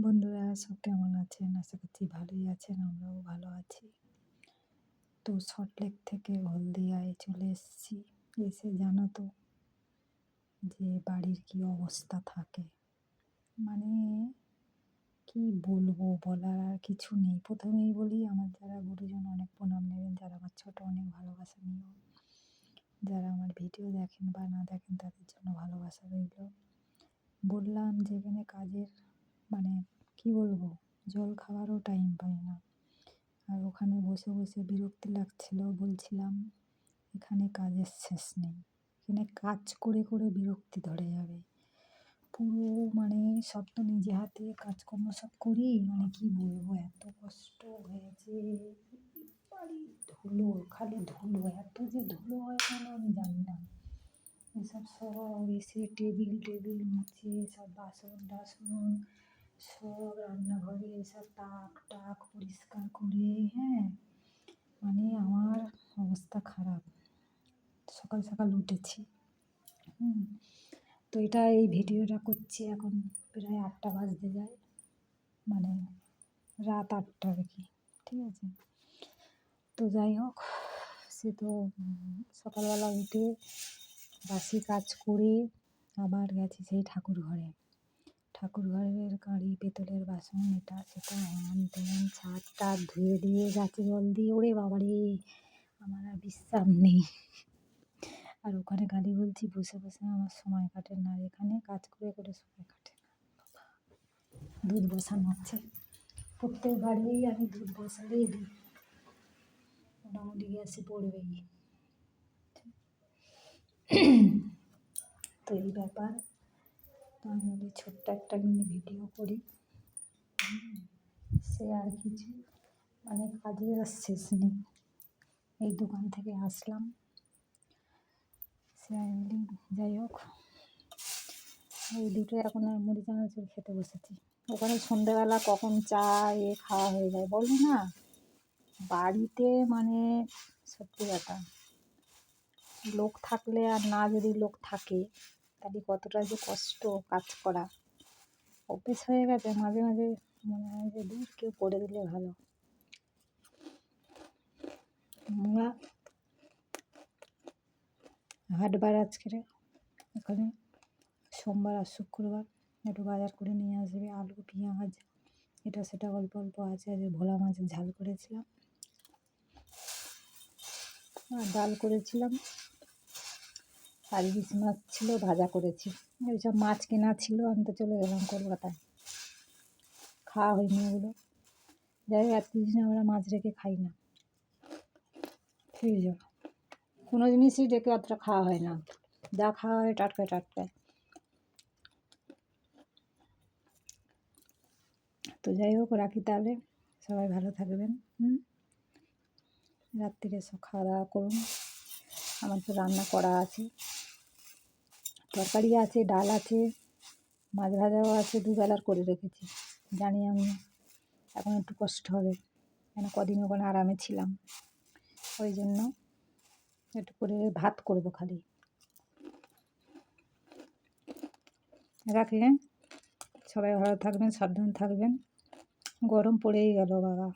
বন্ধুরা সব কেমন আছেন? আশা করছি ভালোই আছেন। আমরাও ভালো আছি। তো সল্টলেক থেকে হলদিয়ায় চলে এসেছি। এসে জানো তো যে বাড়ির কি অবস্থা থাকে। মানে কি বলবো, বলার আর কিছু নেই। প্রথমেই বলি, আমার যারা গুরুজন অনেক প্রণাম নেবেন, যারা আমার ছোট অনেক ভালোবাসা নিও। যারা আমার ভিডিও দেখেন বা না দেখেন তাদের জন্য ভালোবাসা রইল। বললাম যে এখানে কাজের মানে কি বলবো, জল খাওয়ারও টাইম পাই না। আর ওখানে বসে বসে বিরক্তি লাগছিল। বলছিলাম এখানে কাজের শেষ নেই, এখানে কাজ করে করে বিরক্তি ধরে যাবে পুরো। মানে সব তো নিজে হাতে কাজকর্ম সব করি, মানে কি বলবো, এত কষ্ট হয়েছে। বাড়ি ধুলো, খালি ধুলো, এত যে ধুলো হয় কেন আমি জানি না। এসব সব এসে টেবিল টেবিল মুছে, সব বাসন টাসন সব রান্নাঘরে এসব তাক টাক পরিষ্কার করে, হ্যাঁ, মানে আমার অবস্থা খারাপ। সকাল সকাল উঠেছি। তো এই ভিডিওটা করছি এখন প্রায় 8টা বাজতে যায়, মানে রাত 8টা আর কি, ঠিক আছে। তো যাই হোক, সে তো সকালবেলা উঠে বাসি কাজ করে আবার গেছি সেই ঠাকুর ঘরের গাড়ি, পেতলের বাসন, এটা সেটা হ্যান ত্যান ছাদ টাদ ধুয়ে দিয়ে গাছে জল দিয়ে, ওরে বাবারে আমার আর বিশ্রাম নেই। আর ওখানে গালি বলছি, বসে বসে আমার সময় কাটে না, এখানে কাজ করে করে সময় কাটে না। দুধ বসানো হচ্ছে, প্রত্যেক বাড়িই আমি দুধ বসালেই দিই, মোটামুটি গ্যাসে পড়বেই। তো এই ব্যাপার। তো আমি বলি ছোট্ট একটা মিনি ভিডিও করি, সে আর কিছু, মানে কাজের আর শেষ নেই। এই দোকান থেকে আসলাম, সে আমি বলি যাই হোক, এই দুটো এখন আর মুড়ি চানাচুর খেতে বসেছি। ওখানে সন্ধ্যেবেলা কখন চা খাওয়া হয়ে যায় বলো না। বাড়িতে মানে সত্যি কথা, লোক থাকলে আর না যদি লোক থাকে তাহলে কতটা যে কষ্ট কাজ করা। অভ্যেস হয়ে গেছে, মাঝে মাঝে মনে হয় যে দূর কেউ করে দিলে ভালো। আমরা হাটবার আজকে ওখানে সোমবার আর শুক্রবার একটু বাজার করে নিয়ে আসবে, আলু পেঁয়াজ এটা সেটা অল্প অল্প আছে। আজ ভোলা মাছের ঝাল করেছিলাম আর ডাল করেছিলাম, আর ইলিশ মাছ ছিল ভাজা করেছি। এইসব মাছ কেনা ছিল, আমি তো চলে গেলাম কলকাতায়, খাওয়া হয়নি ওগুলো। যাই হোক, এতদিন আমরা মাছ রেখে খাই না, ফ্রিজ কোনো জিনিসই রেখে অতটা খাওয়া হয় না, যা খাওয়া হয় টাটকায় টাটকায়। তো যাই হোক, রাখি তাহলে, সবাই ভালো থাকবেন। রাত্রিরে সব খাওয়া দাওয়া করুন। আমার তো রান্না করা আছে, তরকারি আছে, ডাল আছে, মাছ ভাজাও আছে, দুবেলার করে রেখেছি। জানি আমি এখন একটু কষ্ট হবে, কেন কদিন ওখানে আরামে ছিলাম, ওই জন্য একটু করে ভাত করবো খালি। রাখলেন, সবাই ভালো থাকবেন, সাবধান থাকবেন। গরম পড়েই গেল বাবা।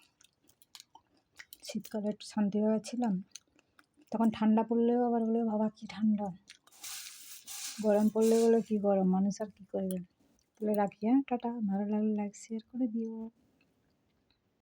শীতকালে একটু শান্তিভাবে ছিলাম, তখন ঠান্ডা পড়লেও আবার বলে বাবা কী ঠান্ডা, গরম পড়লে বলে কী গরম, মানুষ আর কী করবে। তাহলে রাখি, হ্যাঁ, টাটা। ভালো লাগলে লাইক শেয়ার করে দিও।